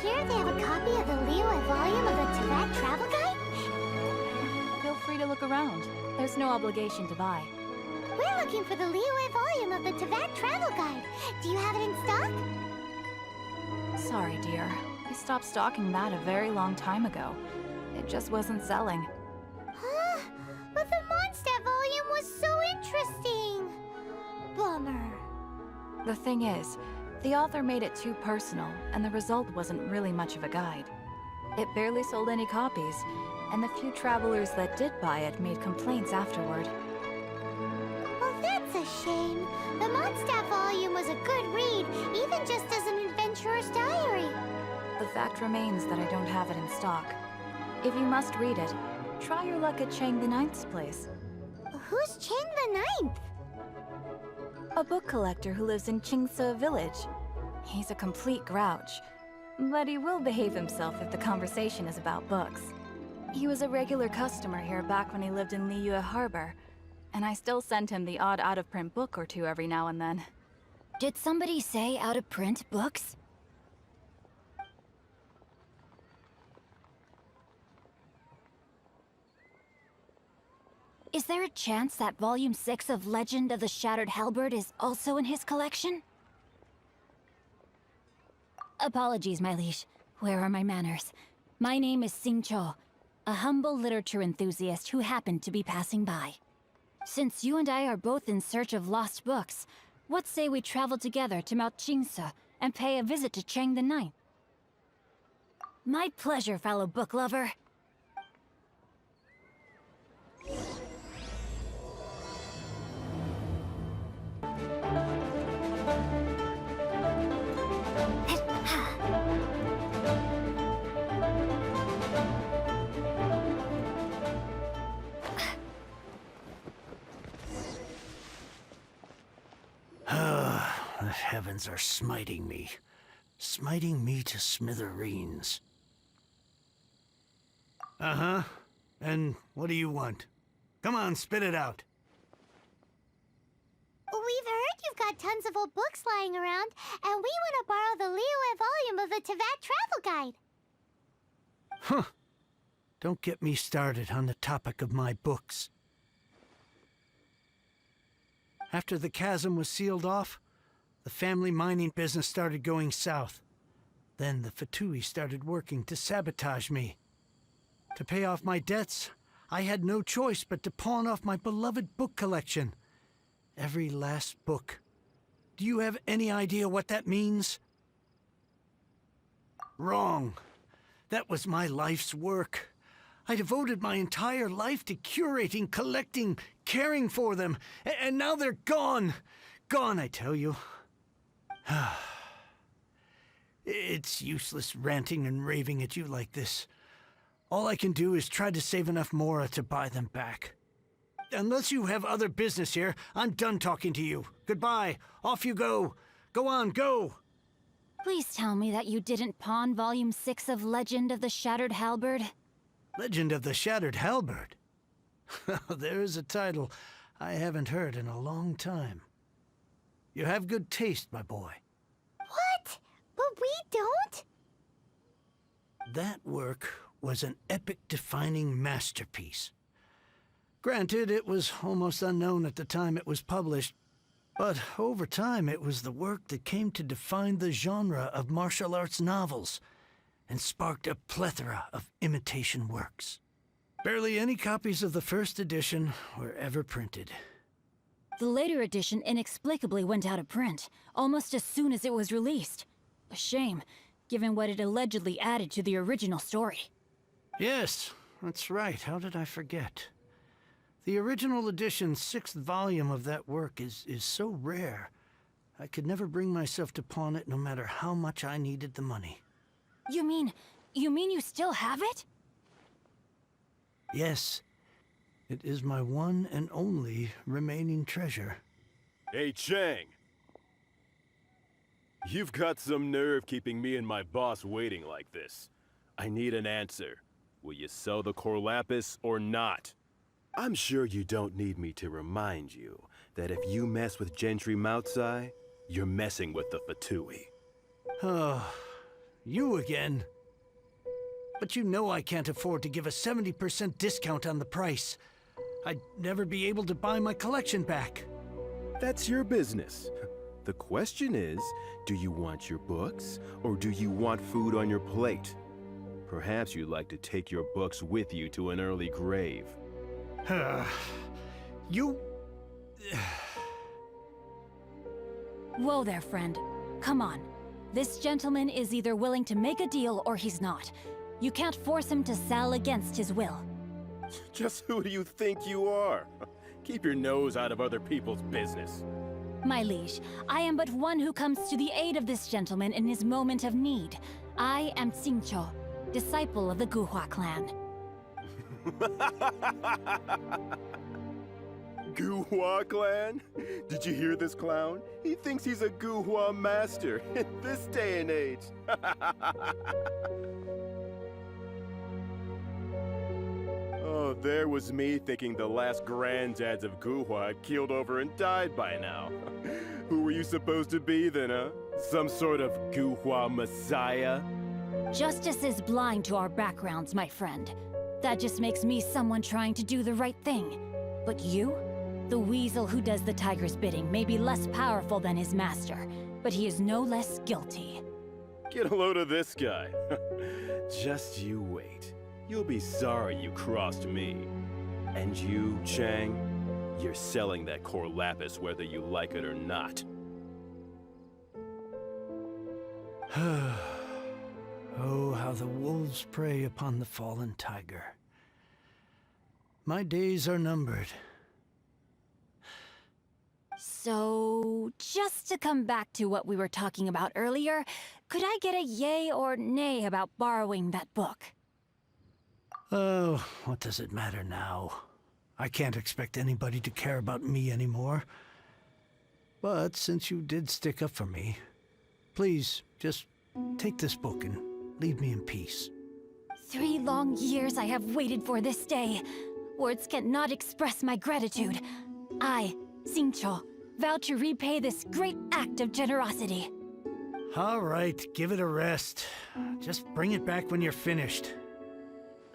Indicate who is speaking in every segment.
Speaker 1: Here they have a copy of the Liyue volume of the Tibet Travel Guide?
Speaker 2: Feel free to look around. There's no obligation to buy.
Speaker 1: We're looking for the Liyue volume of the Tibet Travel Guide. Do you have it in stock?
Speaker 2: Sorry, dear. We stopped stocking that a very long time ago. It just wasn't selling.
Speaker 1: Huh? But the Mondstadt volume was so interesting. Bummer.
Speaker 2: The thing is, the author made it too personal, and the result wasn't really much of a guide. It barely sold any copies, and the few travelers that did buy it made complaints afterward.
Speaker 1: Well, that's a shame. The Mondstadt volume was a good read, even just as an adventurer's diary.
Speaker 2: The fact remains that I don't have it in stock. If you must read it, try your luck at Chang the Ninth's place.
Speaker 1: Who's Chang the Ninth?
Speaker 2: A book collector who lives in Xingqiu village. He's a complete grouch, but he will behave himself if the conversation is about books. He was a regular customer here back when he lived in Liyue Harbor, and I still send him the odd out-of-print book or two every now and then.
Speaker 3: Did somebody say out-of-print books? Is there a chance that Volume 6 of Legend of the Shattered Halberd is also in his collection? Apologies, my liege. Where are my manners? My name is Xingqiu, a humble literature enthusiast who happened to be passing by. Since you and I are both in search of lost books, what say we travel together to Mount Xingqiu and pay a visit to Chang the Ninth? My pleasure, fellow book lover.
Speaker 4: The heavens are smiting me to smithereens. Uh-huh. And what do you want? Come on, spit it out.
Speaker 1: We've heard you've got tons of old books lying around, and we want to borrow the Liyue volume of the Tibet Travel Guide.
Speaker 4: Huh. Don't get me started on the topic of my books. After the chasm was sealed off, the family mining business started going south. Then the Fatui started working to sabotage me. To pay off my debts, I had no choice but to pawn off my beloved book collection. Every last book. Do you have any idea what that means? Wrong. That was my life's work. I devoted my entire life to curating, collecting, caring for them, and now they're gone. Gone, I tell you. It's useless ranting and raving at you like this. All I can do is try to save enough mora to buy them back. Unless you have other business here, I'm done talking to you. Goodbye. Off you go. Go on, go.
Speaker 3: Please tell me that you didn't pawn Volume 6 of Legend of the Shattered Halberd.
Speaker 4: Legend of the Shattered Halberd? There's a title I haven't heard in a long time. You have good taste, my boy.
Speaker 1: What? But we don't?
Speaker 4: That work was an epic-defining masterpiece. Granted, it was almost unknown at the time it was published, but over time it was the work that came to define the genre of martial arts novels and sparked a plethora of imitation works. Barely any copies of the first edition were ever printed.
Speaker 3: The later edition inexplicably went out of print, almost as soon as it was released. A shame, given what it allegedly added to the original story.
Speaker 4: Yes, that's right. How did I forget? The original edition's 6th volume of that work is so rare, I could never bring myself to pawn it no matter how much I needed the money.
Speaker 3: You mean you still have it?
Speaker 4: Yes. It is my one and only remaining treasure.
Speaker 5: Hey, Chang! You've got some nerve keeping me and my boss waiting like this. I need an answer. Will you sell the core lapis or not? I'm sure you don't need me to remind you that if you mess with Gentry Moutsai, you're messing with the Fatui.
Speaker 4: Oh, You again? But you know I can't afford to give a 70% discount on the price. I'd never be able to buy my collection back.
Speaker 5: That's your business. The question is, do you want your books, or do you want food on your plate? Perhaps you'd like to take your books with you to an early grave.
Speaker 4: You...
Speaker 3: Whoa there, friend. Come on. This gentleman is either willing to make a deal or he's not. You can't force him to sell against his will.
Speaker 5: Just who do you think you are? Keep your nose out of other people's business.
Speaker 3: My liege, I am but one who comes to the aid of this gentleman in his moment of need. I am Xingqiu, disciple of the Guhua clan.
Speaker 5: Guhua clan? Did you hear this clown? He thinks he's a Guhua master in this day and age. Oh, there was me thinking the last granddads of Guhua had keeled over and died by now. Who were you supposed to be then, huh? Some sort of Guhua messiah?
Speaker 3: Justice is blind to our backgrounds, my friend. That just makes me someone trying to do the right thing. But you? The weasel who does the tiger's bidding may be less powerful than his master, but he is no less guilty.
Speaker 5: Get a load of this guy. Just you wait. You'll be sorry you crossed me. And you, Chang, you're selling that core lapis whether you like it or not.
Speaker 4: Oh, how the wolves prey upon the fallen tiger. My days are numbered.
Speaker 3: So, just to come back to what we were talking about earlier, could I get a yay or nay about borrowing that book?
Speaker 4: Oh, what does it matter now? I can't expect anybody to care about me anymore. But since you did stick up for me, please, just take this book and leave me in peace.
Speaker 3: 3 long years I have waited for this day. Words cannot express my gratitude. I, Xingqiu, vow to repay this great act of generosity.
Speaker 4: All right, give it a rest. Just bring it back when you're finished.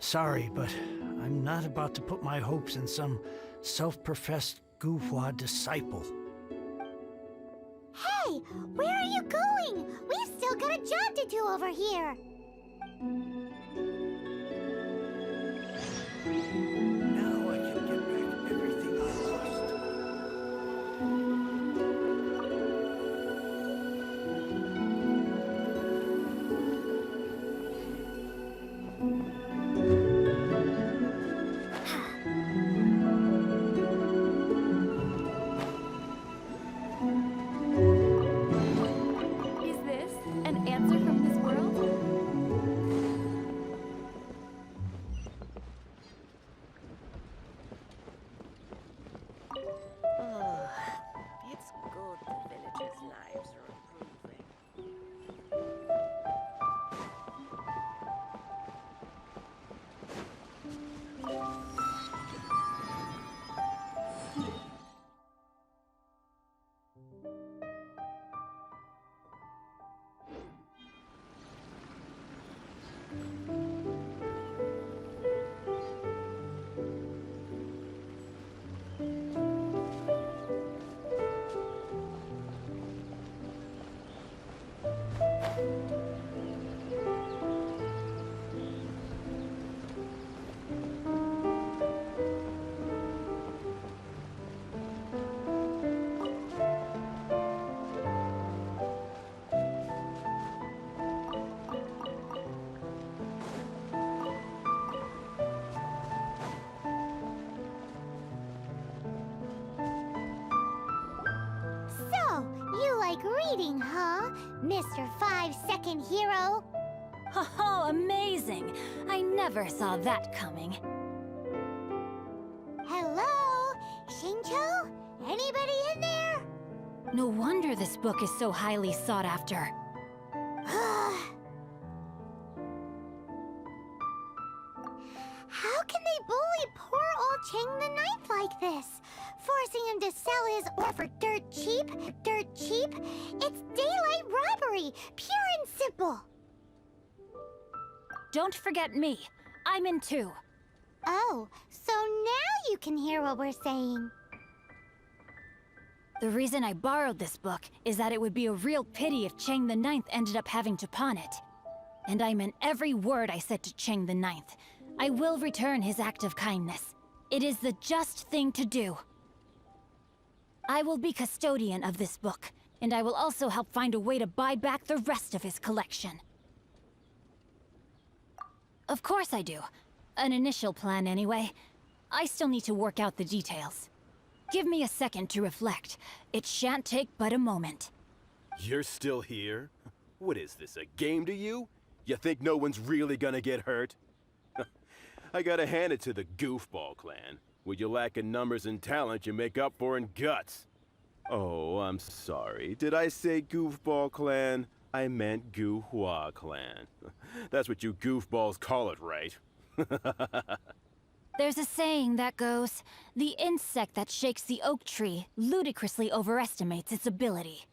Speaker 4: Sorry, but I'm not about to put my hopes in some self-professed Guhua disciple.
Speaker 1: Hey, where are you going? We've still got a job to do over here.
Speaker 4: Now I can get back everything I lost.
Speaker 2: Is this an answer from this world?
Speaker 6: It's good the villagers' lives are improving.
Speaker 1: So, you like reading, huh, Mr. 5-second hero?
Speaker 3: Oh, amazing! I never saw that coming.
Speaker 1: Hello? Xingqiu? Anybody in there?
Speaker 3: No wonder this book is so highly sought after.
Speaker 1: How can they bully poor old Chang the Ninth like this? Forcing him to sell his ore for dirt cheap? Dirt cheap? It's daylight robbery, pure and simple.
Speaker 3: don't forget me. I'm in too.
Speaker 1: Oh, so now you can hear what we're saying.
Speaker 3: The reason I borrowed this book is that it would be a real pity if Chang the Ninth ended up having to pawn it. And I meant every word I said to Chang the Ninth. I will return his act of kindness. It is the just thing to do. I will be custodian of this book, and I will also help find a way to buy back the rest of his collection. Of course I do. An initial plan anyway. I still need to work out the details. Give me a second to reflect. It shan't take but a moment.
Speaker 5: You're still here? What is this, a game to you? You think no one's really gonna get hurt? I gotta hand it to the Goofball clan. What you lack in numbers and talent, you make up for in guts. Oh, I'm sorry. Did I say Goofball clan? I meant Guhua clan. That's what you goofballs call it, right?
Speaker 3: There's a saying that goes, the insect that shakes the oak tree ludicrously overestimates its ability.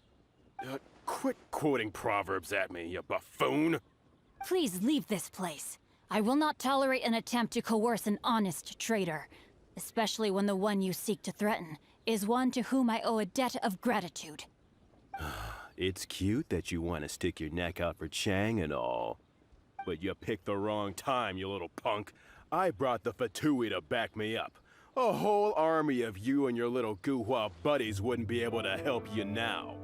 Speaker 5: Quit quoting proverbs at me, you buffoon!
Speaker 3: Please leave this place. I will not tolerate an attempt to coerce an honest trader, especially when the one you seek to threaten is one to whom I owe a debt of gratitude.
Speaker 5: It's cute that you want to stick your neck out for Chang and all. But you picked the wrong time, you little punk. I brought the Fatui to back me up. A whole army of you and your little Guhua buddies wouldn't be able to help you now.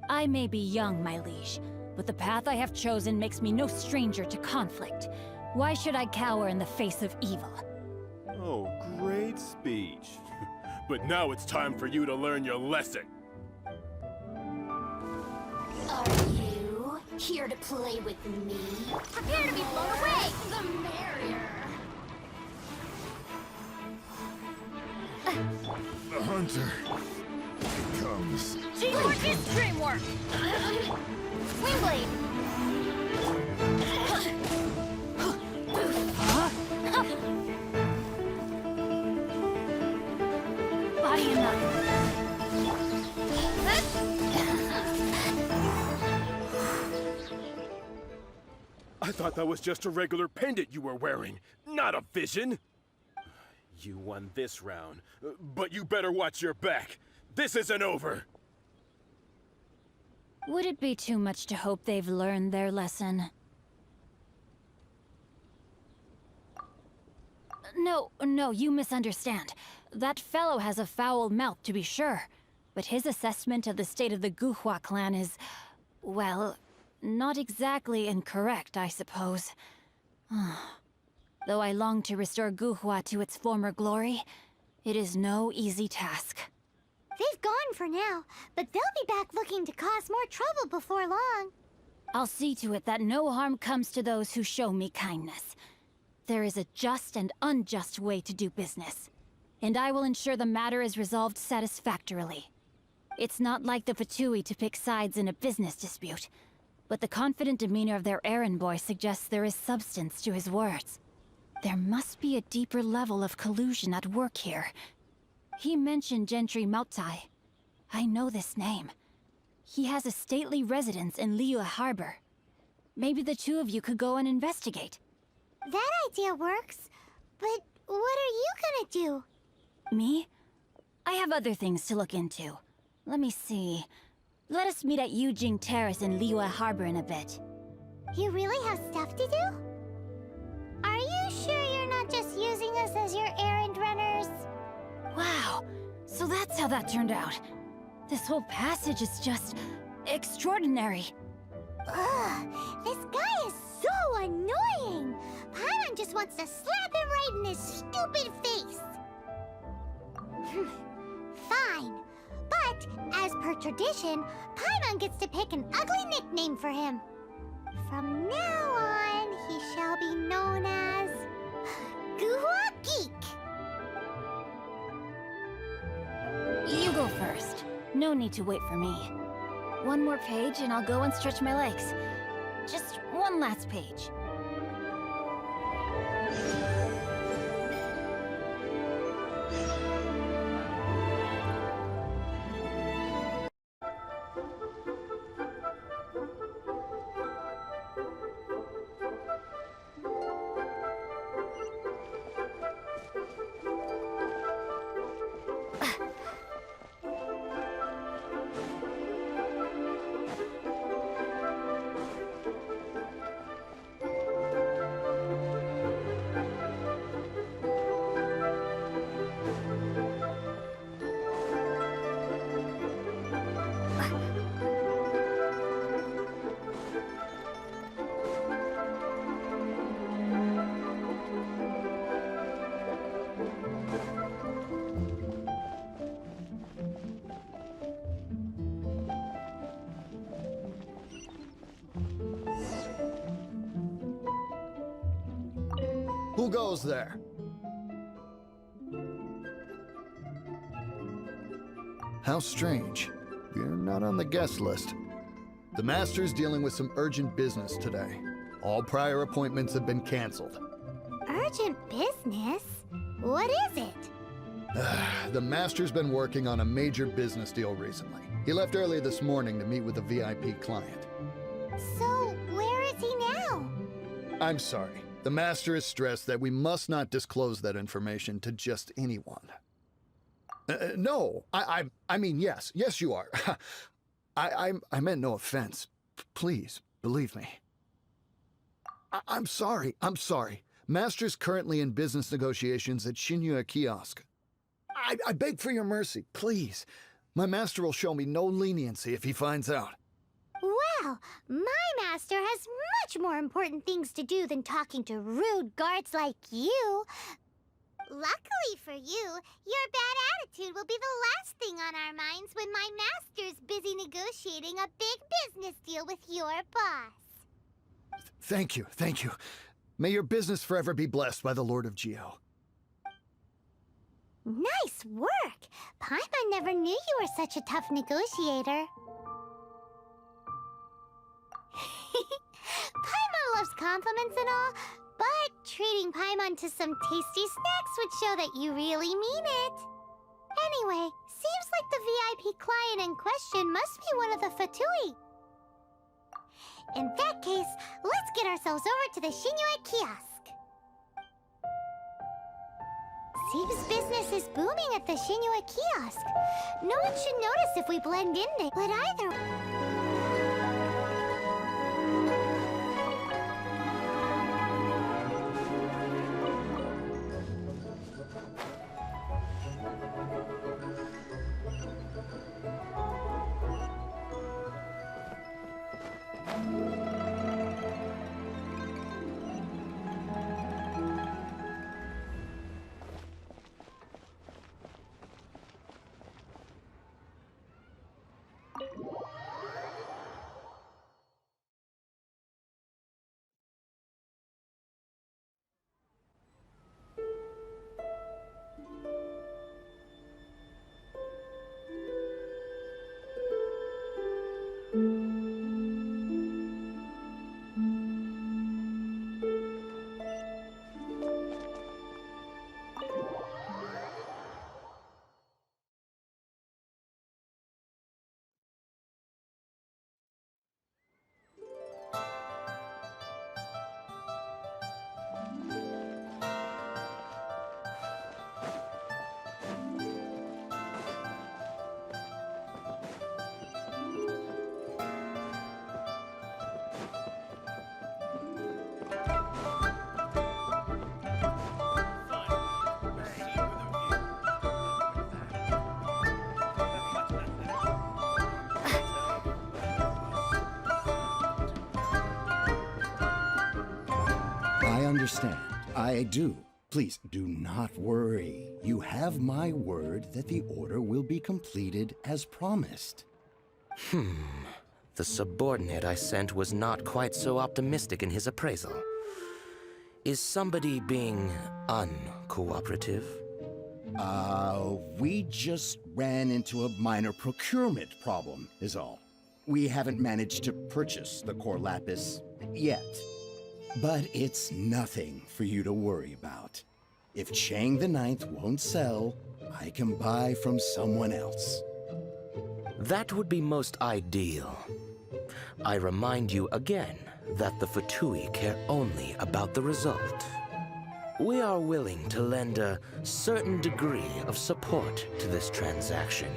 Speaker 3: I may be young, my liege, but the path I have chosen makes me no stranger to conflict. Why should I cower in the face of evil?
Speaker 5: Oh, great speech. But now it's time for you to learn your lesson.
Speaker 1: Are you here to play with me? Prepare to be blown away! The merrier!
Speaker 7: The hunter comes.
Speaker 3: Teamwork is dreamwork!
Speaker 1: Wingblade!
Speaker 3: Body enough.
Speaker 5: I thought that was just a regular pendant you were wearing, not a vision. You won this round, but you better watch your back. This isn't over.
Speaker 3: Would it be too much to hope they've learned their lesson? No, you misunderstand. That fellow has a foul mouth, to be sure. But his assessment of the state of the Guhua clan is, well, not exactly incorrect, I suppose. Though I long to restore Guhua to its former glory, it is no easy task.
Speaker 1: They've gone for now, but they'll be back looking to cause more trouble before long.
Speaker 3: I'll see to it that no harm comes to those who show me kindness. There is a just and unjust way to do business, and I will ensure the matter is resolved satisfactorily. It's not like the Fatui to pick sides in a business dispute, but the confident demeanor of their errand boy suggests there is substance to his words. There must be a deeper level of collusion at work here. He mentioned Gentry Maotai. I know this name. He has a stately residence in Liyue Harbor. Maybe the two of you could go and investigate.
Speaker 1: That idea works, but what are you gonna do?
Speaker 3: Me? I have other things to look into. Let me see. Let us meet at Yujing Terrace in Liyue Harbor in a bit.
Speaker 1: You really have stuff to do? Are you sure you're not just using us as your errand runners?
Speaker 3: Wow, so that's how that turned out. This whole passage is just extraordinary.
Speaker 1: Ugh, this guy is so annoying! Paimon just wants to slap him right in his stupid face! Fine, but as per tradition, Paimon gets to pick an ugly nickname for him. From now on, he shall be known as Guhua Geek.
Speaker 3: You go first. No need to wait for me. One more page and I'll go and stretch my legs. Just one last page.
Speaker 8: Who goes there? How strange. You're not on the guest list. The Master's dealing with some urgent business today. All prior appointments have been canceled.
Speaker 1: Urgent business? What is it?
Speaker 8: The Master's been working on a major business deal recently. He left early this morning to meet with a VIP client.
Speaker 1: So, where is he now?
Speaker 8: I'm sorry. The Master is stressed that we must not disclose that information to just anyone. No, I mean, yes. Yes, you are. I meant no offense. Please, believe me. I'm sorry. Master's currently in business negotiations at Xingqiu Kiosk. I beg for your mercy, please. My master will show me no leniency if he finds out.
Speaker 1: Well, my master has much more important things to do than talking to rude guards like you. Luckily for you, your bad attitude will be the last thing on our minds when my master's busy negotiating a big business deal with your boss.
Speaker 8: Thank you. May your business forever be blessed by the Lord of Geo.
Speaker 1: Nice work! Paimon never knew you were such a tough negotiator. Paimon loves compliments and all, but treating Paimon to some tasty snacks would show that you really mean it. Anyway, seems like the VIP client in question must be one of the Fatui. In that case, let's get ourselves over to the Xingqiu Kiosk. Seems business is booming at the Xingqiu Kiosk. No one should notice if we blend in there, but either...
Speaker 9: I understand. I do. Please, do not worry. You have my word that the order will be completed as promised.
Speaker 10: The subordinate I sent was not quite so optimistic in his appraisal. Is somebody being uncooperative?
Speaker 9: We just ran into a minor procurement problem, is all. We haven't managed to purchase the core lapis yet. But it's nothing for you to worry about. If Chang the Ninth won't sell, I can buy from someone else.
Speaker 10: That would be most ideal. I remind you again that the Fatui care only about the result. We are willing to lend a certain degree of support to this transaction.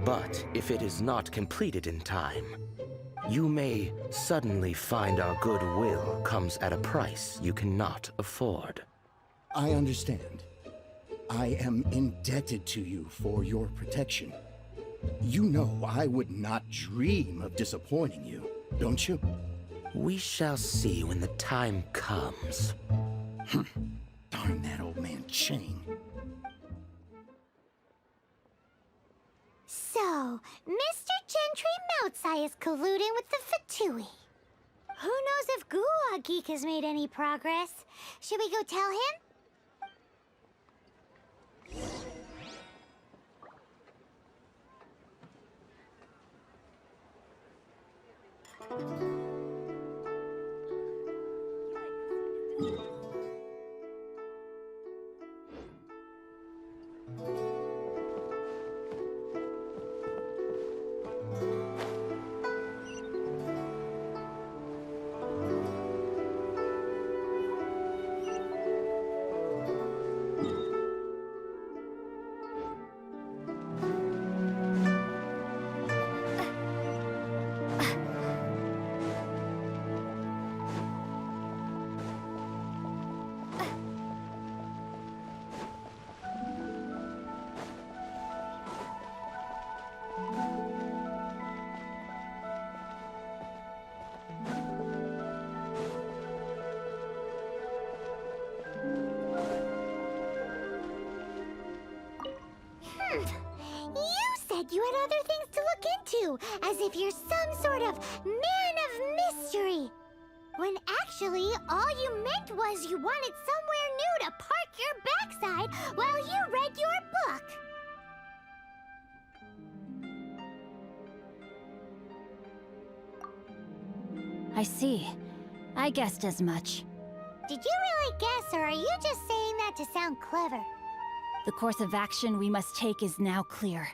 Speaker 10: But if it is not completed in time, you may suddenly find our goodwill comes at a price you cannot afford.
Speaker 9: I understand. I am indebted to you for your protection. You know I would not dream of disappointing you, don't you?
Speaker 10: We shall see when the time comes.
Speaker 9: Darn that old man Chang.
Speaker 1: So, Mr. Gentry Moutsai is colluding with the Fatui. Who knows if Guwa Geek has made any progress? Should we go tell him? You said you had other things to look into, as if you're some sort of man of mystery. When actually, all you meant was you wanted somewhere new to park your backside while you read your book.
Speaker 3: I see. I guessed as much.
Speaker 1: Did you really guess, or are you just saying that to sound clever?
Speaker 3: The course of action we must take is now clear.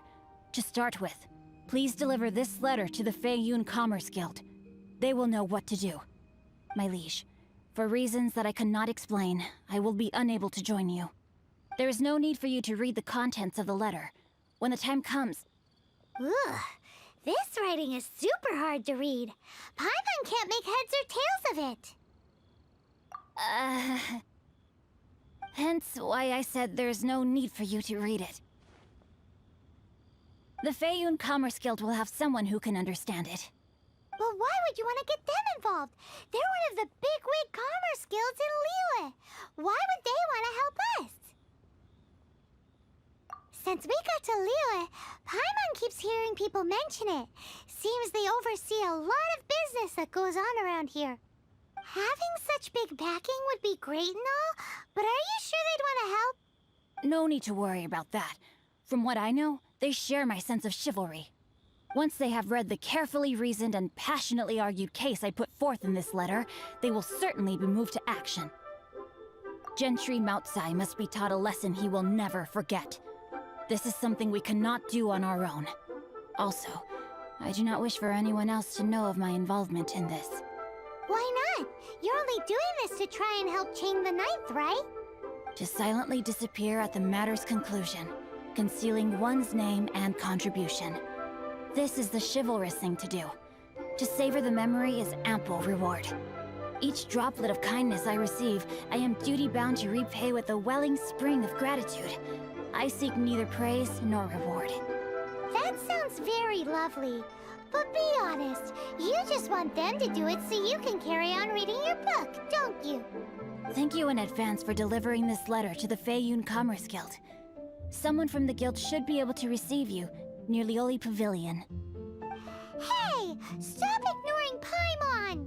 Speaker 3: To start with, please deliver this letter to the Feiyun Commerce Guild. They will know what to do. My liege, for reasons that I cannot explain, I will be unable to join you. There is no need for you to read the contents of the letter. When the time comes...
Speaker 1: Ugh, this writing is super hard to read. Paimon can't make heads or tails of it.
Speaker 3: Hence why I said there's no need for you to read it. The Feiyun Commerce Guild will have someone who can understand it.
Speaker 1: But why would you want to get them involved? They're one of the bigwig commerce guilds in Liyue. Why would they want to help us? Since we got to Liyue, Paimon keeps hearing people mention it. Seems they oversee a lot of business that goes on around here. Having such big backing would be great and all, but are you sure they'd want to help?
Speaker 3: No need to worry about that. From what I know, they share my sense of chivalry. Once they have read the carefully reasoned and passionately argued case I put forth in this letter, they will certainly be moved to action. Gentry Moutsai must be taught a lesson he will never forget. This is something we cannot do on our own. Also, I do not wish for anyone else to know of my involvement in this.
Speaker 1: Why not? You're only doing this to try and help chain the ninth, right?
Speaker 3: To silently disappear at the matter's conclusion, concealing one's name and contribution. This is the chivalrous thing to do. To savor the memory is ample reward. Each droplet of kindness I receive, I am duty-bound to repay with a welling spring of gratitude. I seek neither praise nor reward.
Speaker 1: That sounds very lovely. But be honest, you just want them to do it so you can carry on reading your book, don't you?
Speaker 3: Thank you in advance for delivering this letter to the Feiyun Commerce Guild. Someone from the guild should be able to receive you near Lioli Pavilion.
Speaker 1: Hey! Stop ignoring Paimon!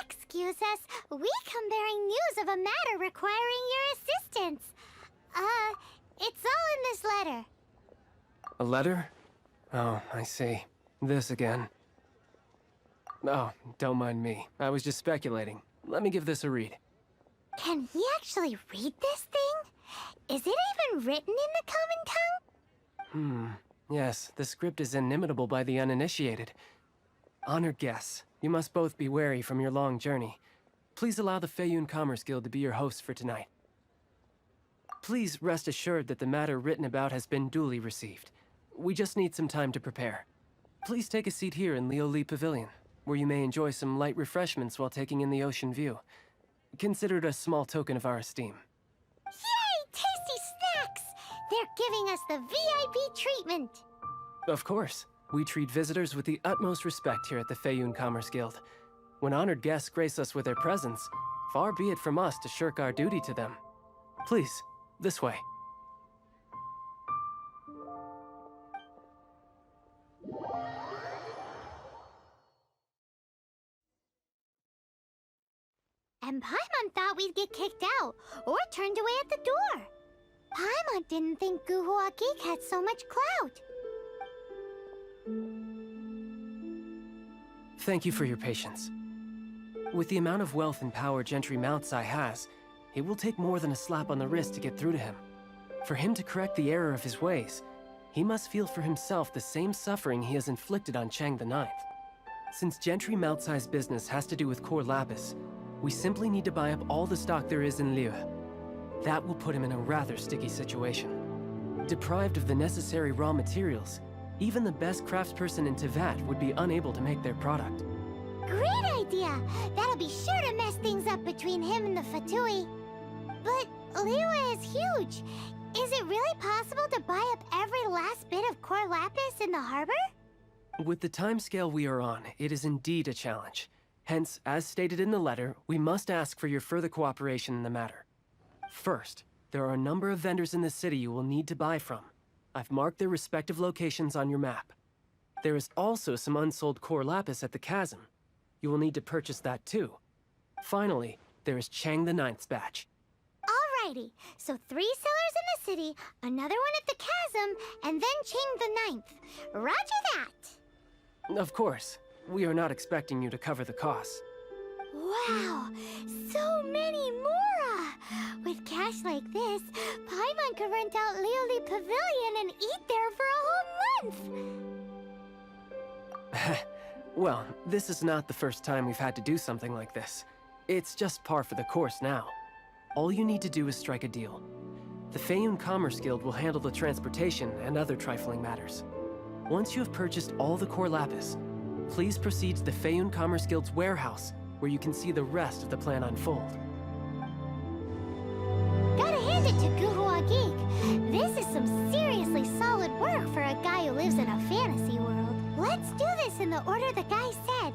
Speaker 1: Excuse us, we come bearing news of a matter requiring your assistance. It's all in this letter.
Speaker 11: A letter? Oh, I see. This again. Oh, don't mind me. I was just speculating. Let me give this a read.
Speaker 1: Can he actually read this thing? Is it even written in the common tongue?
Speaker 11: Yes, the script is inimitable by the uninitiated. Honored guests, you must both be wary from your long journey. Please allow the Feiyun Commerce Guild to be your hosts for tonight. Please rest assured that the matter written about has been duly received. We just need some time to prepare. Please take a seat here in Lioli Pavilion. where you may enjoy some light refreshments while taking in the ocean view. Consider it a small token of our esteem.
Speaker 1: Yay! Tasty snacks! They're giving us the VIP treatment.
Speaker 11: Of course. We treat visitors with the utmost respect here at the Feiyun Commerce Guild. When honored guests grace us with their presence, far be it from us to shirk our duty to them. Please, this way.
Speaker 1: And Paimon thought we'd get kicked out, or turned away at the door. Paimon didn't think Guhua Geek had so much clout.
Speaker 11: Thank you for your patience. With the amount of wealth and power Gentry Moutsai has, it will take more than a slap on the wrist to get through to him. For him to correct the error of his ways, he must feel for himself the same suffering he has inflicted on Chang the Ninth. Since Gentry Moutsai's business has to do with core lapis, we simply need to buy up all the stock there is in Liu. That will put him in a rather sticky situation. Deprived of the necessary raw materials, even the best craftsperson in Teyvat would be unable to make their product.
Speaker 1: Great idea! That'll be sure to mess things up between him and the Fatui. But Liyue is huge. Is it really possible to buy up every last bit of core lapis in the harbor?
Speaker 11: With the timescale we are on, it is indeed a challenge. Hence, as stated in the letter, we must ask for your further cooperation in the matter. First, there are a number of vendors in the city you will need to buy from. I've marked their respective locations on your map. There is also some unsold core lapis at the chasm. You will need to purchase that too. Finally, there is Chang the Ninth's batch.
Speaker 1: Alrighty, so 3 sellers in the city, another one at the chasm, and then Chang the Ninth. Roger that!
Speaker 11: Of course, we are not expecting you to cover the costs.
Speaker 1: Wow, so many Mora! With cash like this, Paimon could rent out Lioli Pavilion and eat there for a whole month!
Speaker 11: Well, this is not the first time we've had to do something like this. It's just par for the course now. All you need to do is strike a deal. The Feiyun Commerce Guild will handle the transportation and other trifling matters. Once you have purchased all the core lapis, please proceed to the Feiyun Commerce Guild's warehouse, where you can see the rest of the plan unfold.
Speaker 1: Gotta hand it to Guhua Geek. This is some seriously solid work for a guy who lives in a fantasy world. Let's do this in the order the guy said.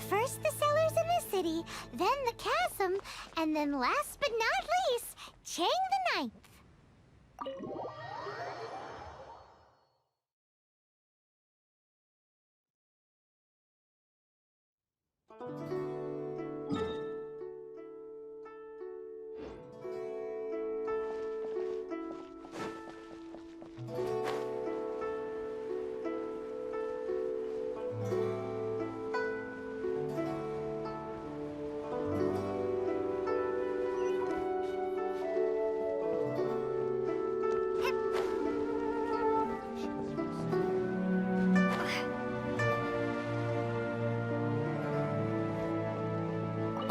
Speaker 1: First the sellers in the city, then the chasm, and then last but not least, Chang the Ninth.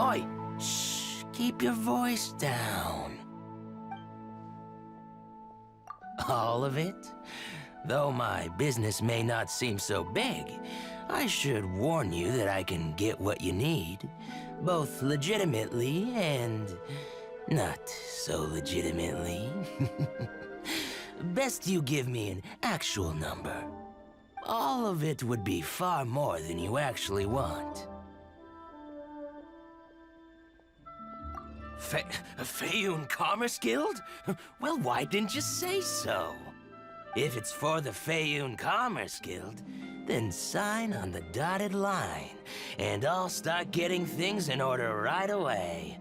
Speaker 10: Oi! Shh! Keep your voice down. All of it? Though my business may not seem so big, I should warn you that I can get what you need, both legitimately and not so legitimately. Best you give me an actual number. All of it would be far more than you actually want. Feiyun Commerce Guild? Well, why didn't you say so? If it's for the Feiyun Commerce Guild, then sign on the dotted line, and I'll start getting things in order right away.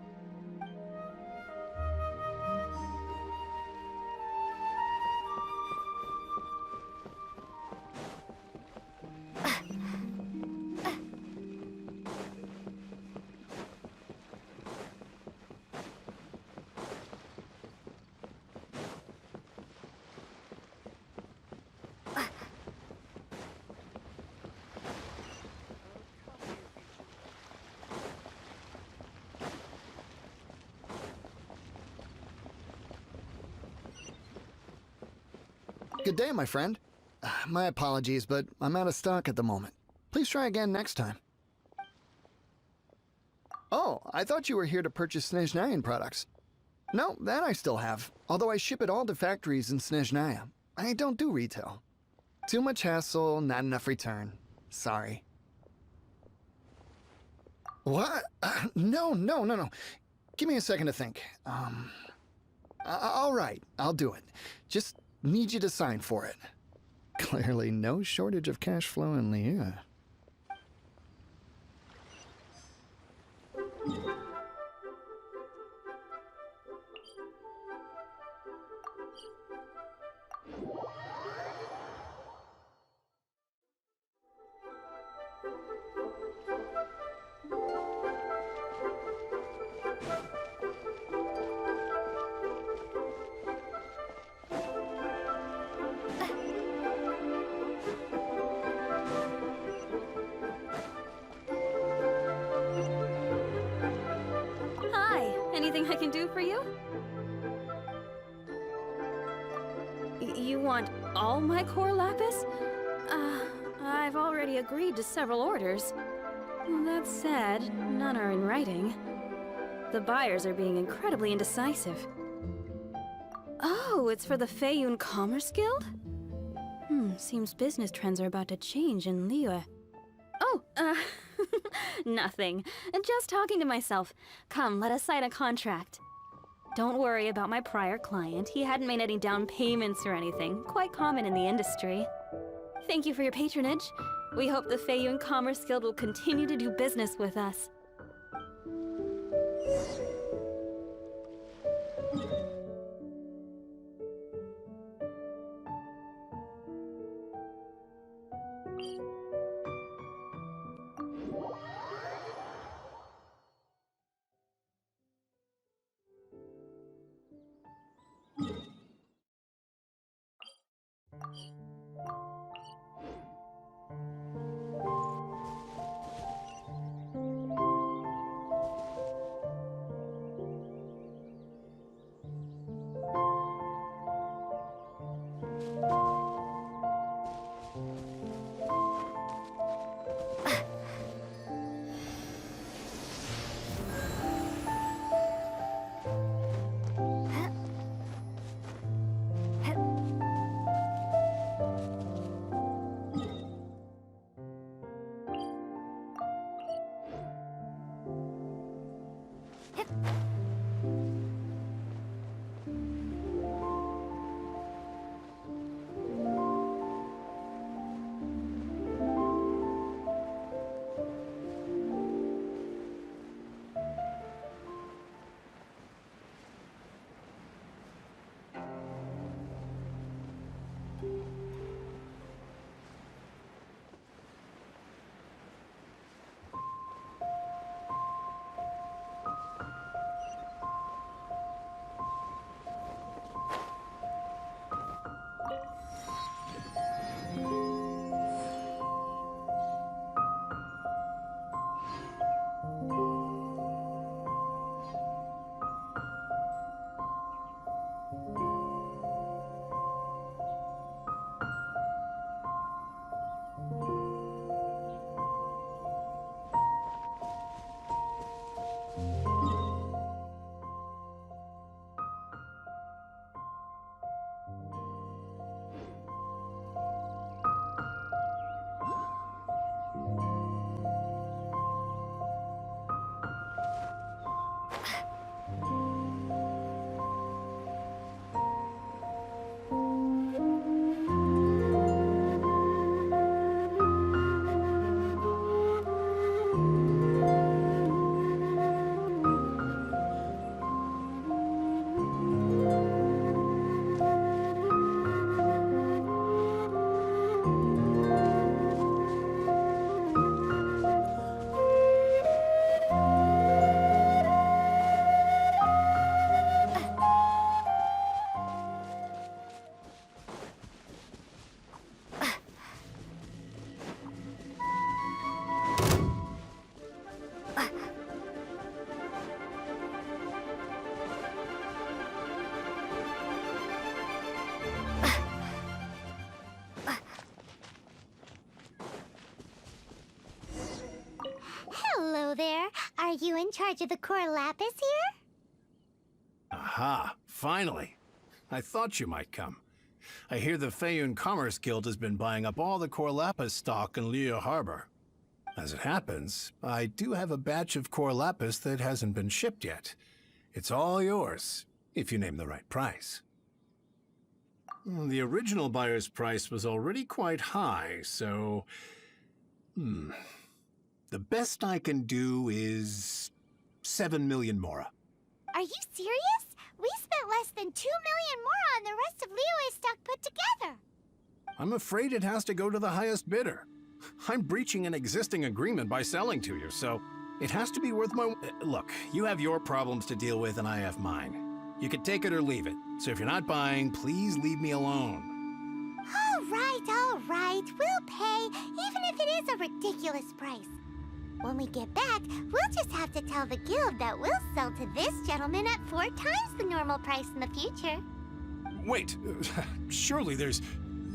Speaker 8: Good day, my friend. My apologies, but I'm out of stock at the moment. Please try again next time. I thought you were here to purchase Snezhnayan products. No, that I still have, although I ship it all to factories in Snezhnaya. I don't do retail. Too much hassle, not enough return. Sorry. What? No. Give me a second to think. All right, I'll do it. Just need you to sign for it. Clearly no shortage of cash flow in Liyue.
Speaker 3: Hi, anything I can do for you? You want all my core lapis? I've already agreed to several orders. That said, none are in writing. The buyers are being incredibly indecisive. Oh, it's for the Feiyun Commerce Guild? Seems business trends are about to change in Liyue. Oh, nothing. Just talking to myself. Come, let us sign a contract. Don't worry about my prior client. He hadn't made any down payments or anything. Quite common in the industry. Thank you for your patronage. We hope the Feiyun Commerce Guild will continue to do business with us.
Speaker 1: charge of the core lapis here?
Speaker 12: Aha, finally. I thought you might come. I hear the Feiyun Commerce Guild has been buying up all the core lapis stock in Liu Harbor. As it happens, I do have a batch of core lapis that hasn't been shipped yet. It's all yours, if you name the right price. The original buyer's price was already quite high, so... The best I can do is 7 million mora.
Speaker 1: Are you serious? We spent less than 2 million more on the rest of Liyue's stock put together.
Speaker 12: I'm afraid it has to go to the highest bidder. I'm breaching an existing agreement by selling to you, so it has to be worth my... Look, you have your problems to deal with and I have mine. You can take it or leave it. So if you're not buying, please leave me alone.
Speaker 1: All right. We'll pay, even if it is a ridiculous price. When we get back, we'll just have to tell the guild that we'll sell to this gentleman at 4 times the normal price in the future.
Speaker 12: Wait, surely there's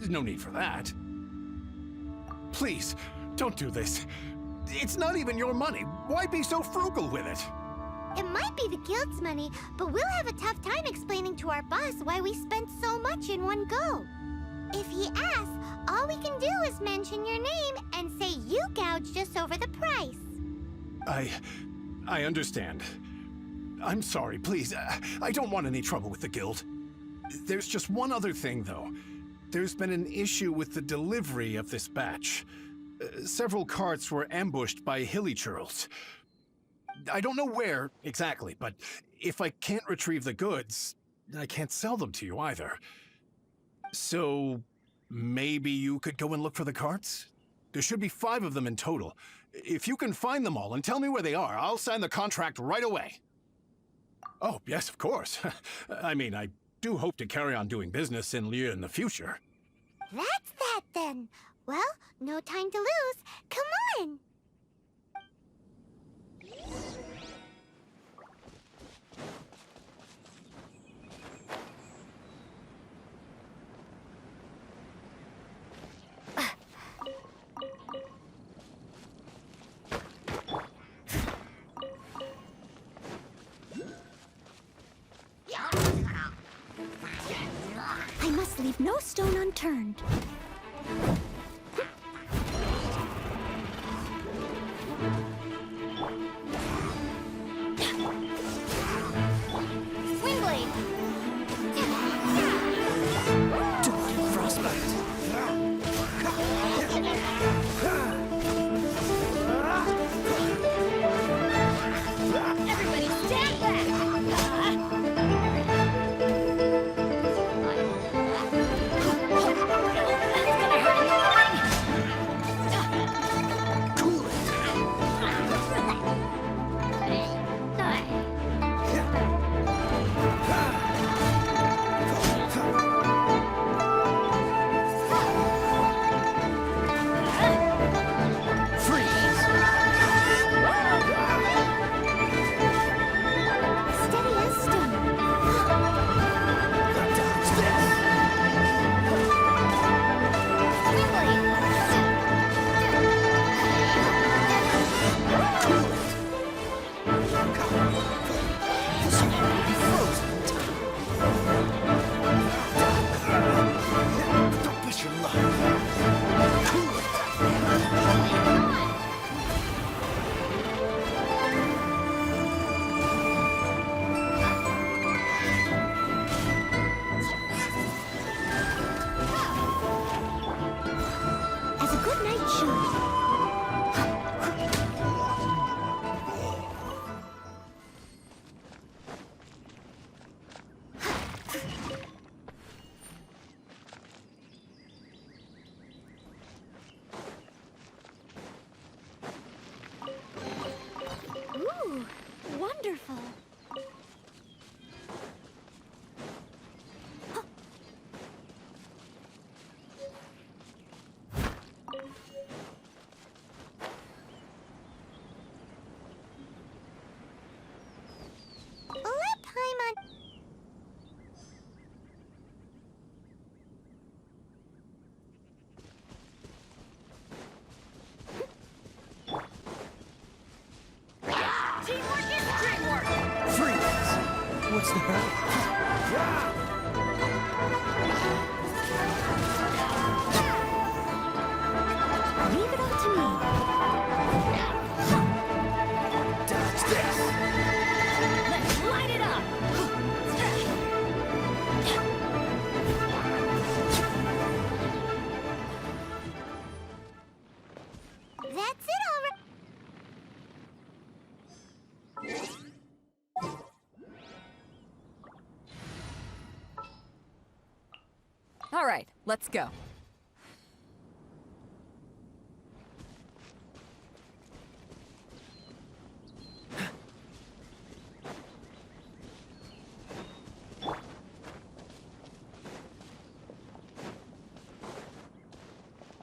Speaker 12: no need for that. Please, don't do this. It's not even your money. Why be so frugal with it?
Speaker 1: It might be the guild's money, but we'll have a tough time explaining to our boss why we spent so much in one go. If he asks, all we can do is mention your name and say you gouged us over the price.
Speaker 12: I understand. I'm sorry, please. I don't want any trouble with the guild. There's just one other thing, though. There's been an issue with the delivery of this batch. Several carts were ambushed by hilly churls. I don't know where exactly, but if I can't retrieve the goods, I can't sell them to you either. So maybe you could go and look for the carts? There should be 5 of them in total. If you can find them all and tell me where they are, I'll sign the contract right away. Oh, yes, of course. I mean, I do hope to carry on doing business in Liu in the future.
Speaker 1: That's that then. Well, no time to lose. Come on!
Speaker 3: I must leave no stone unturned.
Speaker 1: Swingblade!
Speaker 10: Frostbite.
Speaker 1: Everybody stand back!
Speaker 3: That's gonna hurt.
Speaker 2: All right, let's go.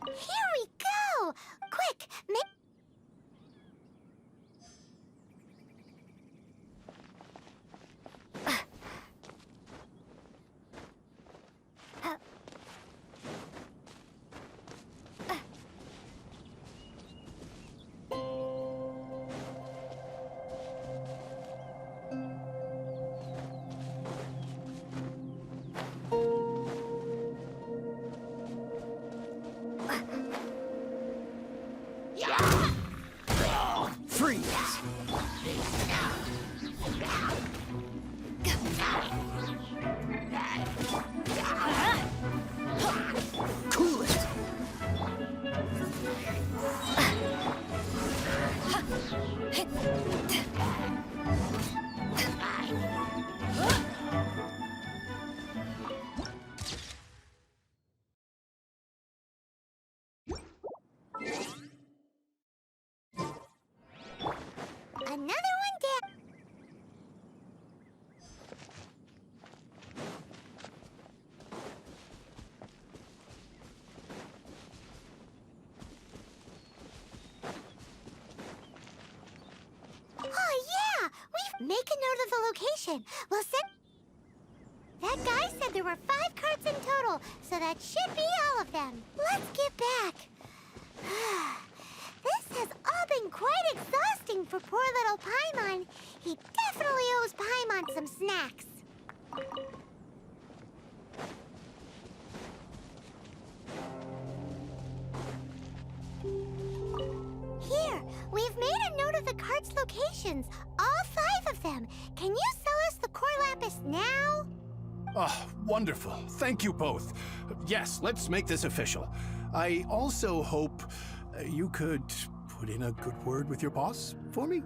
Speaker 1: Here we go! Quick, make...
Speaker 4: Freeze! Cool it!
Speaker 1: Another one down. Oh yeah! We've make a note of the location. We'll send... That guy said there were 5 carts in total, so that should be all of them. Let's get back. This has all been quite exhausting for poor little Paimon. He definitely owes Paimon some snacks. Here, we've made a note of the cart's locations, all 5 of them. Can you sell us the core lapis now?
Speaker 12: Oh, wonderful. Thank you both. Yes, let's make this official. I also hope you could put in a good word with your boss for me?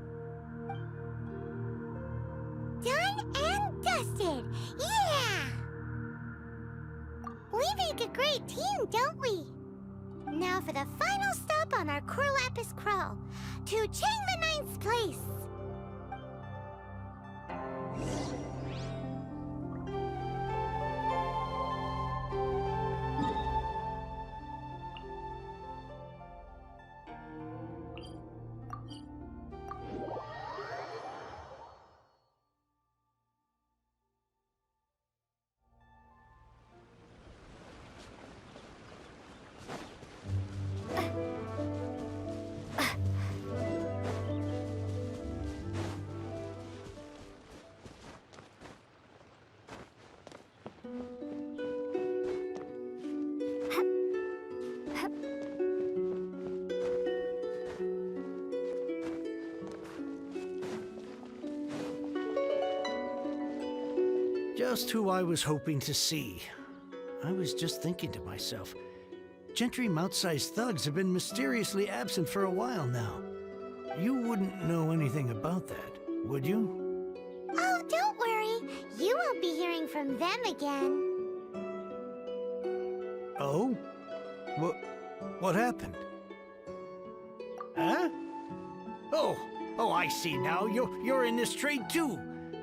Speaker 1: Done and dusted! Yeah! We make a great team, don't we? Now for the final stop on our core lapis crawl, to Chang the Ninth's place.
Speaker 4: Just who I was hoping to see. I was just thinking to myself, gentry mouth-sized thugs have been mysteriously absent for a while now. You wouldn't know anything about that, would you?
Speaker 1: Oh, don't worry. You won't be hearing from them again.
Speaker 4: Oh? What happened? Huh? Oh, I see now. You're in this trade too.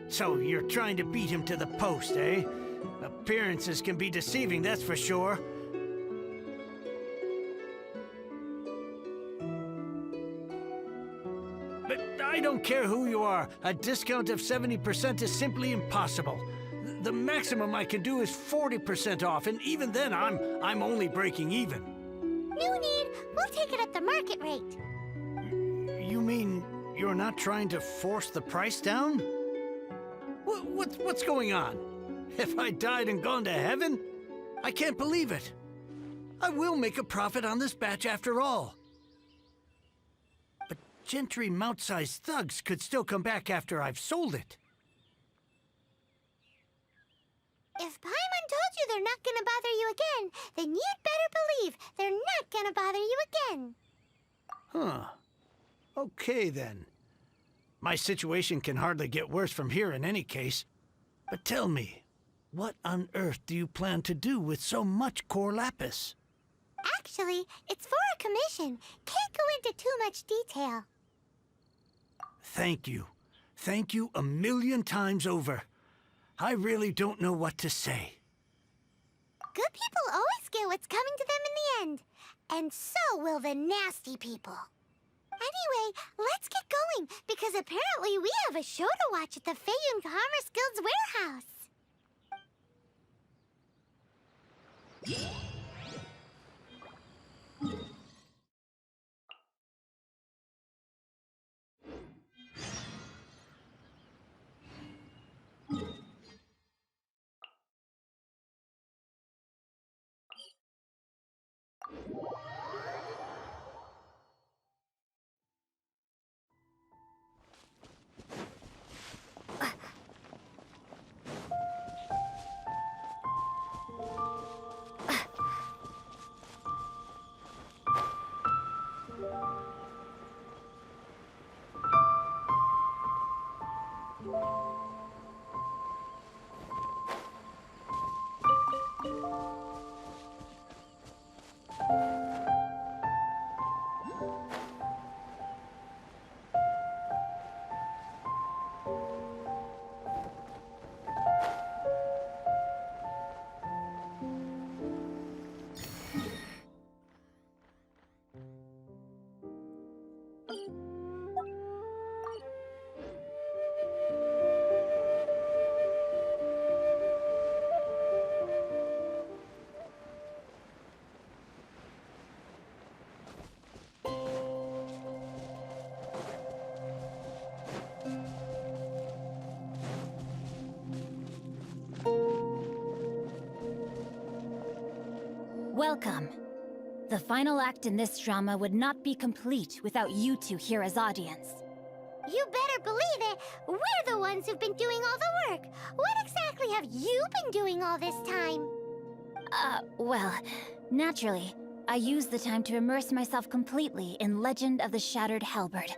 Speaker 4: So you're trying to beat him to the post, eh? Appearances can be deceiving, that's for sure. But I don't care who you are. A discount of 70% is simply impossible. The maximum I can do is 40% off, and even then I'm only breaking even.
Speaker 1: No need. We'll take it at the market rate.
Speaker 4: You mean you're not trying to force the price down? What's going on? Have I died and gone to heaven? I can't believe it. I will make a profit on this batch after all. But gentry mouth-sized thugs could still come back after I've sold it.
Speaker 1: If Paimon told you they're not gonna bother you again, then you'd better believe they're not gonna bother you again.
Speaker 4: Huh. Okay, then. My situation can hardly get worse from here in any case. But tell me, What on earth do you plan to do with so much core lapis?
Speaker 1: Actually, it's for a commission. Can't go into too much detail.
Speaker 4: Thank you. Thank you a million times over. I really don't know what to say.
Speaker 1: Good people always get what's coming to them in the end. And so will the nasty people. Anyway, let's get going, because apparently we have a show to watch at the Feiyun Commerce Guild's warehouse.
Speaker 3: Welcome. The final act in this drama would not be complete without you two here as audience.
Speaker 1: You better believe it. We're the ones who've been doing all the work. What exactly have you been doing all this time?
Speaker 3: Well, naturally, I used the time to immerse myself completely in Legend of the Shattered Halberd.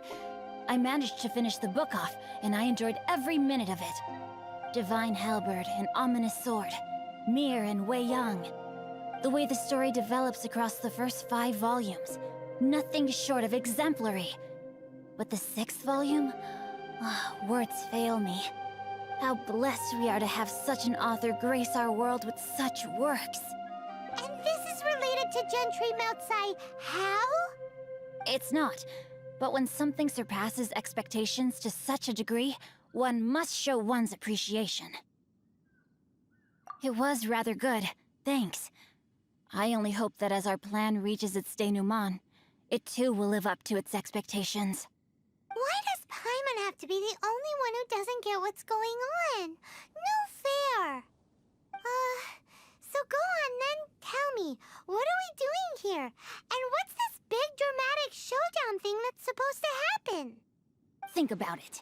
Speaker 3: I managed to finish the book off, and I enjoyed every minute of it. Divine Halberd, an ominous sword, Mir and Wei Yang. The way the story develops across the first 5 volumes, nothing short of exemplary. But the 6th volume? Words fail me. How blessed we are to have such an author grace our world with such works.
Speaker 1: And this is related to Gentry Moutsai. How?
Speaker 3: It's not. But when something surpasses expectations to such a degree, one must show one's appreciation. It was rather good, thanks. I only hope that as our plan reaches its denouement, it too will live up to its expectations.
Speaker 1: Why does Paimon have to be the only one who doesn't get what's going on? No fair. So go on then, tell me, what are we doing here? And what's this big dramatic showdown thing that's supposed to happen?
Speaker 3: Think about it.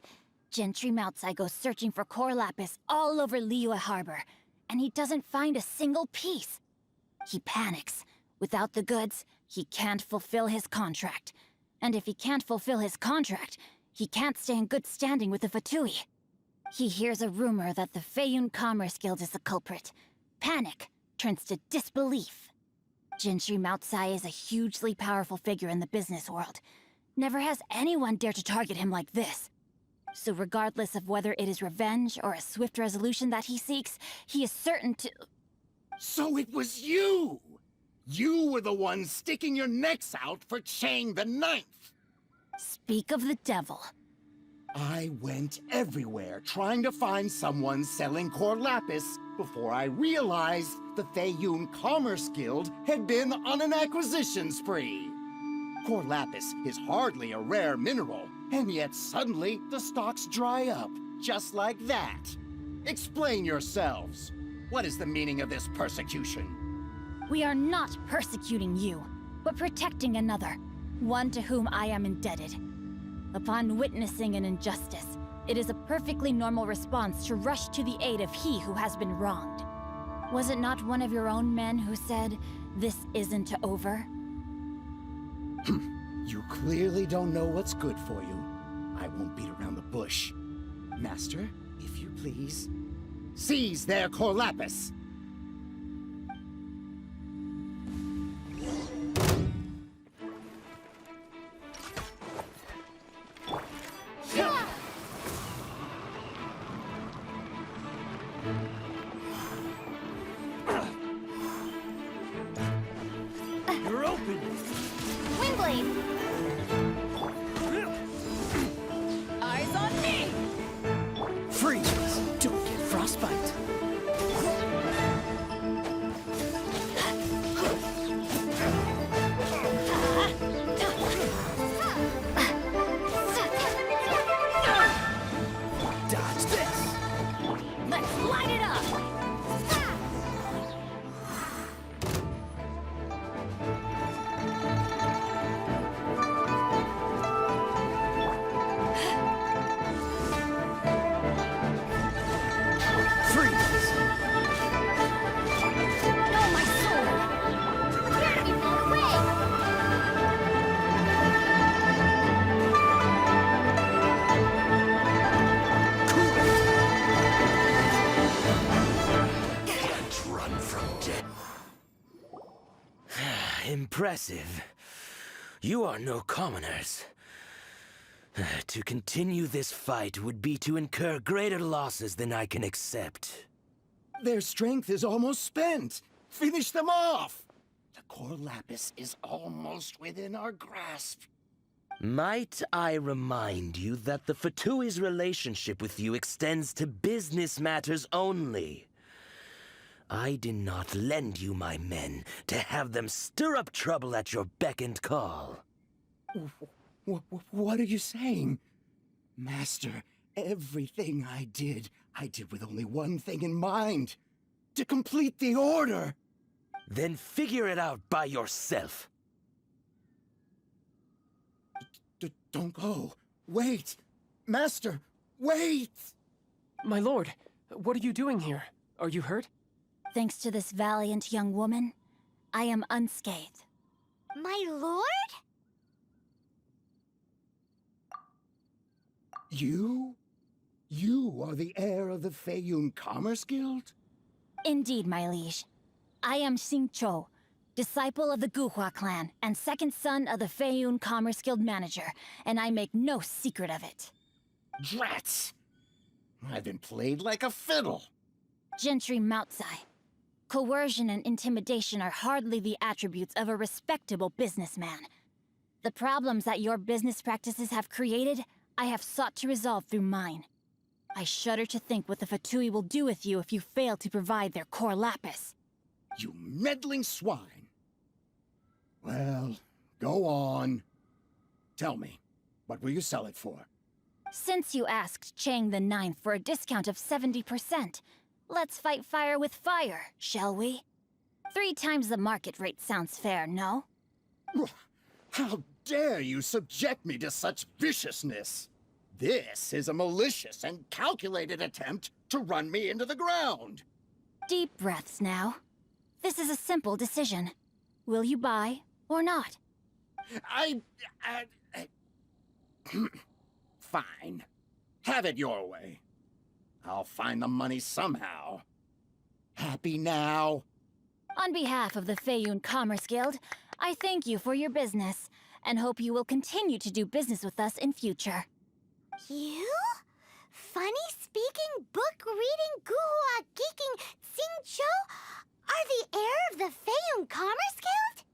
Speaker 3: Gentry Moutsai goes searching for core lapis all over Liyue Harbor, and he doesn't find a single piece. He panics. Without the goods, he can't fulfill his contract. And if he can't fulfill his contract, he can't stay in good standing with the Fatui. He hears a rumor that the Feiyun Commerce Guild is the culprit. Panic turns to disbelief. Gentry Moutsai is a hugely powerful figure in the business world. Never has anyone dared to target him like this. So regardless of whether it is revenge or a swift resolution that he seeks, he is certain to...
Speaker 9: So it was you! You were the one sticking your necks out for Chang the Ninth!
Speaker 3: Speak of the devil.
Speaker 9: I went everywhere trying to find someone selling core lapis before I realized the Feiyun Commerce Guild had been on an acquisition spree. Core lapis is hardly a rare mineral, and yet suddenly the stocks dry up, just like that. Explain yourselves. What is the meaning of this persecution?
Speaker 3: We are not persecuting you, but protecting another, one to whom I am indebted. Upon witnessing an injustice, it is a perfectly normal response to rush to the aid of he who has been wronged. Was it not one of your own men who said, "This isn't over"?
Speaker 9: You clearly don't know what's good for you. I won't beat around the bush. Master, if you please. Seize their Corlapis!
Speaker 4: You're open!
Speaker 1: Windblade!
Speaker 3: Eyes on me!
Speaker 4: Freeze! Don't get frostbite. Dodge this!
Speaker 3: Let's light it up!
Speaker 4: Freeze!
Speaker 3: Oh, my sword!
Speaker 1: Prepare to be blown away!
Speaker 10: Can't run from death. Impressive. You are no commoners. To continue this fight would be to incur greater losses than I can accept.
Speaker 9: Their strength is almost spent. Finish them off! The Corlapis is almost within our grasp.
Speaker 10: Might I remind you that the Fatui's relationship with you extends to business matters only? I did not lend you my men to have them stir up trouble at your beck and call.
Speaker 9: What are you saying? Master, everything I did with only one thing in mind. To complete the order.
Speaker 10: Then figure it out by yourself.
Speaker 9: Don't go. Wait. Master, wait!
Speaker 11: My lord, what are you doing here? Are you hurt?
Speaker 3: Thanks to this valiant young woman, I am unscathed.
Speaker 1: My lord?
Speaker 9: You? You are the heir of the Feiyun Commerce Guild?
Speaker 3: Indeed, my liege. I am Xingqiu, disciple of the Guhua clan and second son of the Feiyun Commerce Guild manager, and I make no secret of it.
Speaker 9: Drats! I've been played like a fiddle.
Speaker 3: Gentry Moutsai. Coercion and intimidation are hardly the attributes of a respectable businessman. The problems that your business practices have created, I have sought to resolve through mine. I shudder to think what the Fatui will do with you if you fail to provide their Corlapis.
Speaker 9: You meddling swine. Well, go on. Tell me, what will you sell it for?
Speaker 3: Since you asked Chang the Ninth for a discount of 70%, let's fight fire with fire, shall we? 3 times the market rate sounds fair, no?
Speaker 9: How dare you subject me to such viciousness? This is a malicious and calculated attempt to run me into the ground.
Speaker 3: Deep breaths now. This is a simple decision. Will you buy or not?
Speaker 9: Fine. Have it your way. I'll find the money somehow. Happy now?
Speaker 3: On behalf of the Feiyun Commerce Guild, I thank you for your business, and hope you will continue to do business with us in future.
Speaker 1: You? Funny-speaking, book-reading, guhua geeking Xingqiu are the heir of the Feiyun Commerce Guild?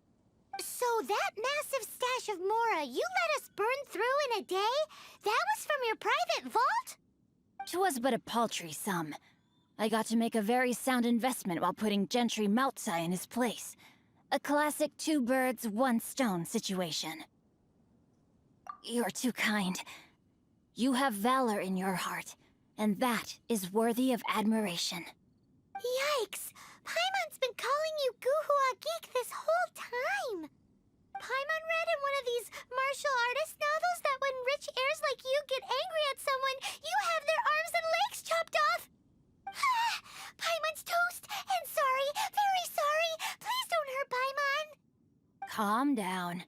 Speaker 1: So that massive stash of Mora you let us burn through in a day, that was from your private vault?
Speaker 3: 'Twas but a paltry sum. I got to make a very sound investment while putting Gentry Moutsai in his place. A classic 2 birds, 1 stone situation. You're too kind. You have valor in your heart, and that is worthy of admiration.
Speaker 1: Yikes! Paimon's been calling you Guhua Geek this whole time. Paimon read in one of these martial artist novels that when rich heirs like you get angry at someone, you have their arms and legs chopped off. Paimon's toast, and sorry, very sorry. Please don't hurt Paimon.
Speaker 3: Calm down.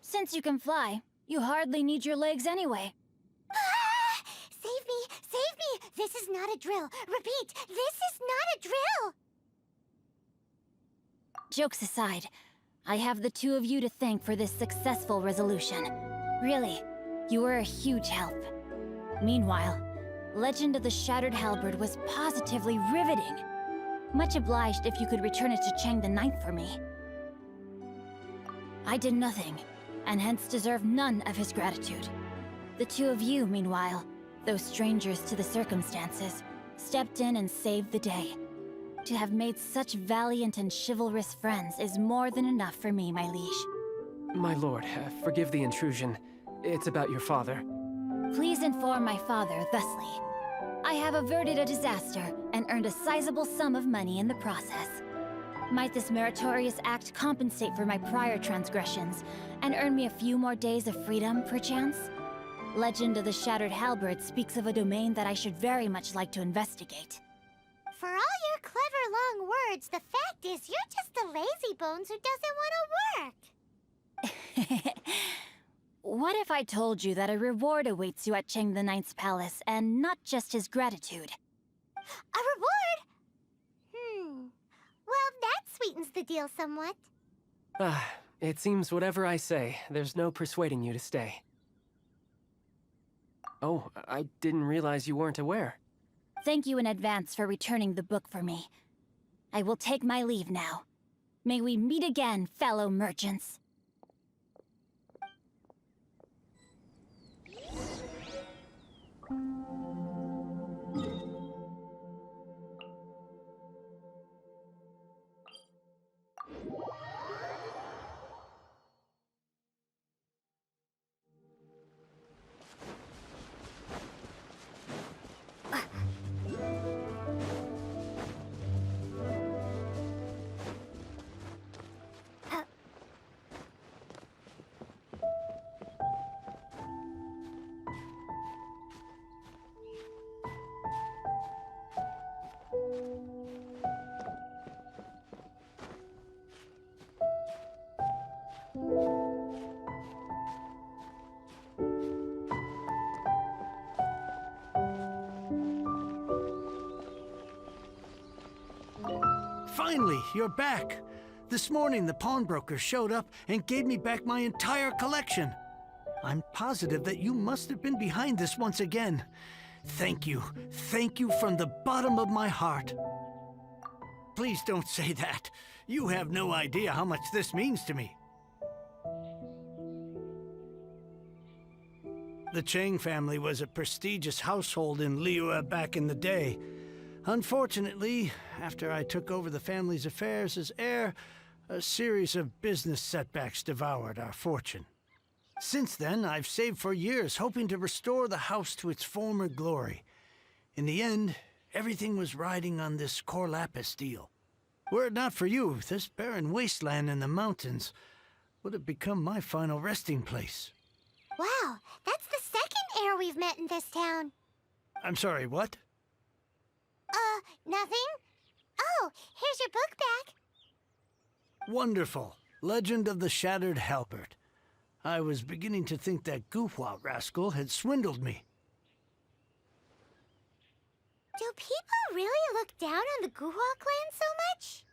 Speaker 3: Since you can fly, you hardly need your legs anyway.
Speaker 1: Save me, save me. This is not a drill. Repeat, this is not a drill!
Speaker 3: Jokes aside, I have the two of you to thank for this successful resolution. Really, you were a huge help. Meanwhile, Legend of the Shattered Halberd was positively riveting. Much obliged if you could return it to Chang the Ninth for me. I did nothing, and hence deserve none of his gratitude. The two of you, meanwhile, though strangers to the circumstances, stepped in and saved the day. To have made such valiant and chivalrous friends is more than enough for me, my liege.
Speaker 11: My lord, forgive the intrusion. It's about your father.
Speaker 3: Please inform my father thusly. I have averted a disaster and earned a sizable sum of money in the process. Might this meritorious act compensate for my prior transgressions and earn me a few more days of freedom, perchance? Legend of the Shattered Halberd speaks of a domain that I should very much like to investigate.
Speaker 1: For all your clever long words, the fact is you're just a lazy bones who doesn't want to work.
Speaker 3: What if I told you that a reward awaits you at Chang the Ninth's palace, and not just his gratitude?
Speaker 1: A reward? Well, that sweetens the deal somewhat.
Speaker 11: It seems whatever I say, there's no persuading you to stay. Oh, I didn't realize you weren't aware.
Speaker 3: Thank you in advance for returning the book for me. I will take my leave now. May we meet again, fellow merchants.
Speaker 4: Finally, you're back. This morning, the pawnbroker showed up and gave me back my entire collection. I'm positive that you must have been behind this once again. Thank you. Thank you from the bottom of my heart. Please don't say that. You have no idea how much this means to me. The Chang family was a prestigious household in Liyue back in the day. Unfortunately, after I took over the family's affairs as heir, a series of business setbacks devoured our fortune. Since then, I've saved for years, hoping to restore the house to its former glory. In the end, everything was riding on this Corlapis deal. Were it not for you, this barren wasteland in the mountains would have become my final resting place.
Speaker 1: Wow, that's the second heir we've met in this town.
Speaker 4: I'm sorry, what?
Speaker 1: Nothing? Oh, here's your book back.
Speaker 4: Wonderful. Legend of the Shattered Halberd. I was beginning to think that Guhua rascal had swindled me.
Speaker 1: Do people really look down on the Guhua clan so much?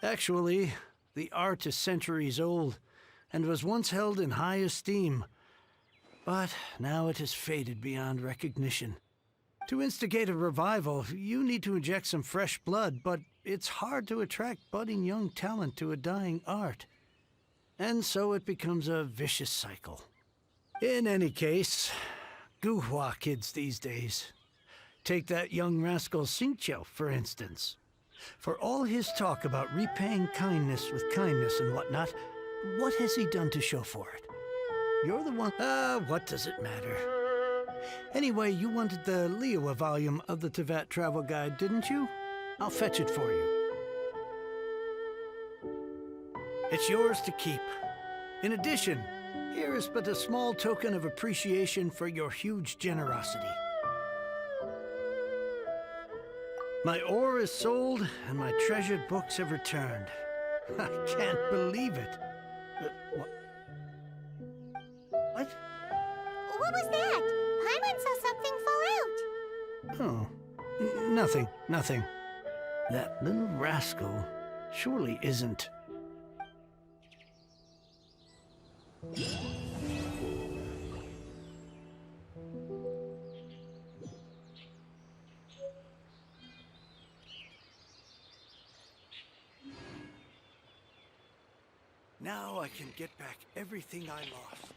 Speaker 4: Actually, the art is centuries old, and was once held in high esteem. But now it has faded beyond recognition. To instigate a revival, you need to inject some fresh blood, but it's hard to attract budding young talent to a dying art. And so it becomes a vicious cycle. In any case, Guhua kids these days. Take that young rascal Xingqiu, for instance. For all his talk about repaying kindness with kindness and whatnot, what has he done to show for it? You're the one... what does it matter? Anyway, you wanted the Liyue volume of the Teyvat travel guide, didn't you? I'll fetch it for you. It's yours to keep. In addition, here is but a small token of appreciation for your huge generosity. My ore is sold, and my treasured books have returned. I can't believe it. What?
Speaker 1: What was that? Paimon saw something fall out.
Speaker 4: Nothing, nothing. That little rascal surely isn't... Now I can get back everything I lost.